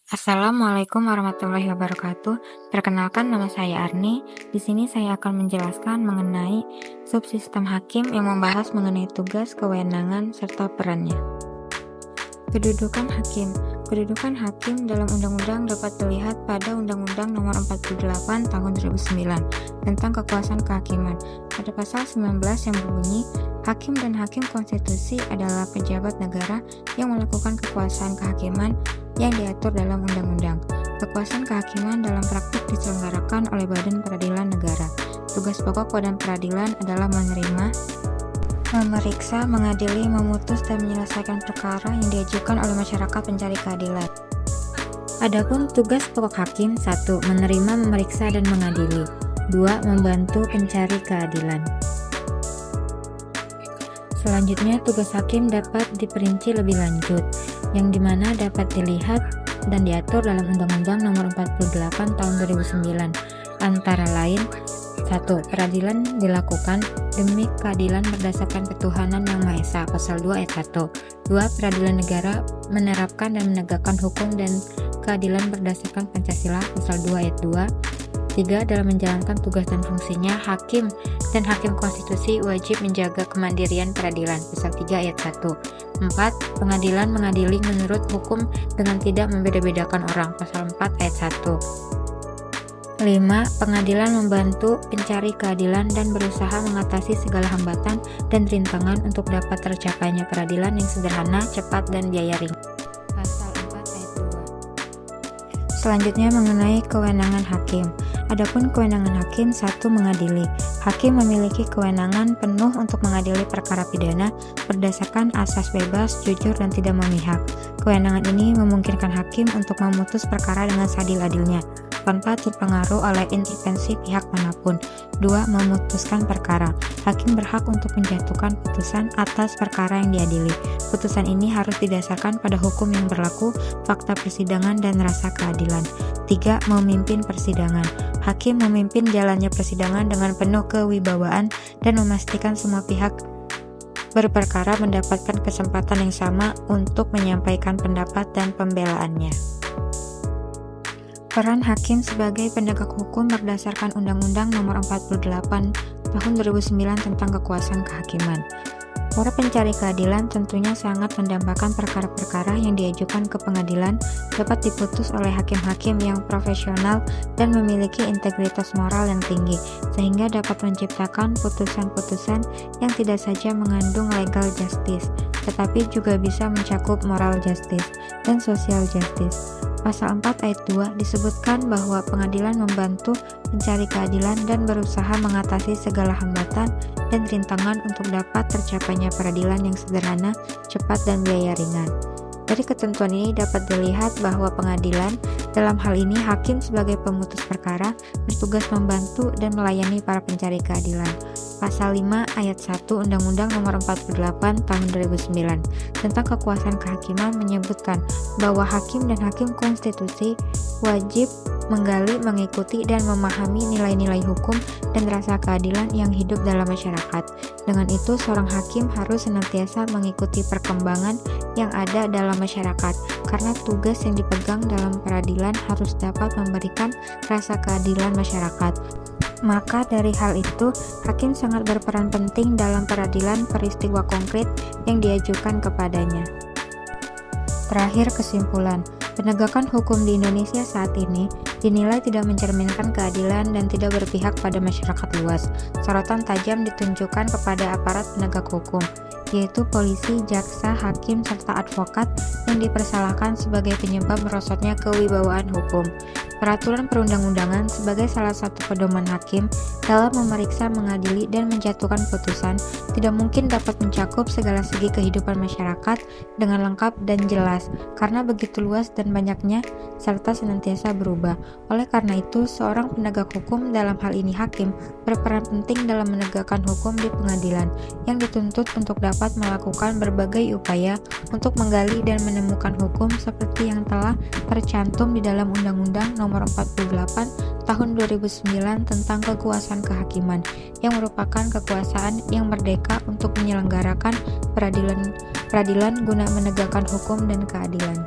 Assalamualaikum warahmatullahi wabarakatuh. Perkenalkan, nama saya Arni. Di sini saya akan menjelaskan mengenai subsistem hakim yang membahas mengenai tugas, kewenangan, serta perannya. Kedudukan hakim. Kedudukan hakim dalam undang-undang dapat dilihat pada Undang-Undang Nomor 48 Tahun 2009 tentang kekuasaan kehakiman. Pada pasal 19 yang berbunyi, hakim dan hakim konstitusi adalah pejabat negara yang melakukan kekuasaan kehakiman yang diatur dalam undang-undang. Kekuasaan kehakiman dalam praktik diselenggarakan oleh Badan Peradilan Negara. Tugas pokok Badan Peradilan adalah menerima, memeriksa, mengadili, memutus, dan menyelesaikan perkara yang diajukan oleh masyarakat pencari keadilan. Adapun tugas pokok hakim: 1. Menerima, memeriksa, dan mengadili. 2. Membantu pencari keadilan. Selanjutnya, tugas hakim dapat diperinci lebih lanjut, yang dimana dapat dilihat dan diatur dalam Undang-Undang Nomor 48 Tahun 2009, antara lain: 1. Peradilan dilakukan demi keadilan berdasarkan ketuhanan yang Maha Esa, pasal 2 ayat 1. 2. Peradilan negara menerapkan dan menegakkan hukum dan keadilan berdasarkan Pancasila, pasal 2 ayat 2. 3. Dalam menjalankan tugas dan fungsinya, hakim dan hakim konstitusi wajib menjaga kemandirian peradilan, pasal 3 ayat 1. 4. Pengadilan mengadili menurut hukum dengan tidak membeda-bedakan orang, pasal 4 ayat 1. 5. Pengadilan membantu pencari keadilan dan berusaha mengatasi segala hambatan dan rintangan untuk dapat tercapainya peradilan yang sederhana, cepat, dan biaya ringan. Pasal 4 ayat 2. Selanjutnya mengenai kewenangan hakim. Adapun kewenangan hakim: 1. Mengadili. Hakim memiliki kewenangan penuh untuk mengadili perkara pidana berdasarkan asas bebas, jujur, dan tidak memihak. Kewenangan ini memungkinkan hakim untuk memutus perkara dengan seadil-adilnya, tanpa terpengaruh oleh intervensi pihak manapun. 2. Memutuskan perkara. Hakim berhak untuk menjatuhkan putusan atas perkara yang diadili. Putusan ini harus didasarkan pada hukum yang berlaku, fakta persidangan, dan rasa keadilan. 3. Memimpin persidangan. Hakim memimpin jalannya persidangan dengan penuh kewibawaan dan memastikan semua pihak berperkara mendapatkan kesempatan yang sama untuk menyampaikan pendapat dan pembelaannya. Peran hakim sebagai penegak hukum berdasarkan Undang-Undang Nomor 48 Tahun 2009 tentang kekuasaan kehakiman. Para pencari keadilan tentunya sangat mendambakan perkara-perkara yang diajukan ke pengadilan dapat diputus oleh hakim-hakim yang profesional dan memiliki integritas moral yang tinggi, sehingga dapat menciptakan putusan-putusan yang tidak saja mengandung legal justice, tetapi juga bisa mencakup moral justice dan social justice. Pasal 4 ayat 2 disebutkan bahwa pengadilan membantu mencari keadilan dan berusaha mengatasi segala hambatan dan rintangan untuk dapat tercapainya peradilan yang sederhana, cepat, dan biaya ringan. Dari ketentuan ini dapat dilihat bahwa pengadilan, dalam hal ini hakim sebagai pemutus perkara, bertugas membantu dan melayani para pencari keadilan. Pasal 5 ayat 1 Undang-Undang Nomor 48 Tahun 2009 tentang kekuasaan kehakiman menyebutkan bahwa hakim dan hakim konstitusi wajib menggali, mengikuti, dan memahami nilai-nilai hukum dan rasa keadilan yang hidup dalam masyarakat. Dengan itu, seorang hakim harus senantiasa mengikuti perkembangan yang ada dalam masyarakat, karena tugas yang dipegang dalam peradilan harus dapat memberikan rasa keadilan masyarakat. Maka dari hal itu, hakim sangat berperan penting dalam peradilan peristiwa konkret yang diajukan kepadanya. Terakhir, kesimpulan. Penegakan hukum di Indonesia saat ini dinilai tidak mencerminkan keadilan dan tidak berpihak pada masyarakat luas. Sorotan tajam ditunjukkan kepada aparat penegak hukum, yaitu polisi, jaksa, hakim, serta advokat yang dipersalahkan sebagai penyebab merosotnya kewibawaan hukum. Peraturan perundang-undangan sebagai salah satu pedoman hakim dalam memeriksa, mengadili, dan menjatuhkan putusan tidak mungkin dapat mencakup segala segi kehidupan masyarakat dengan lengkap dan jelas, karena begitu luas dan banyaknya serta senantiasa berubah. Oleh karena itu, seorang penegak hukum, dalam hal ini hakim, berperan penting dalam menegakkan hukum di pengadilan, yang dituntut untuk dapat melakukan berbagai upaya untuk menggali dan menemukan hukum seperti yang telah tercantum di dalam Undang-Undang Nomor 48 Tahun 2009 tentang kekuasaan kehakiman, yang merupakan kekuasaan yang merdeka untuk menyelenggarakan peradilan guna menegakkan hukum dan keadilan.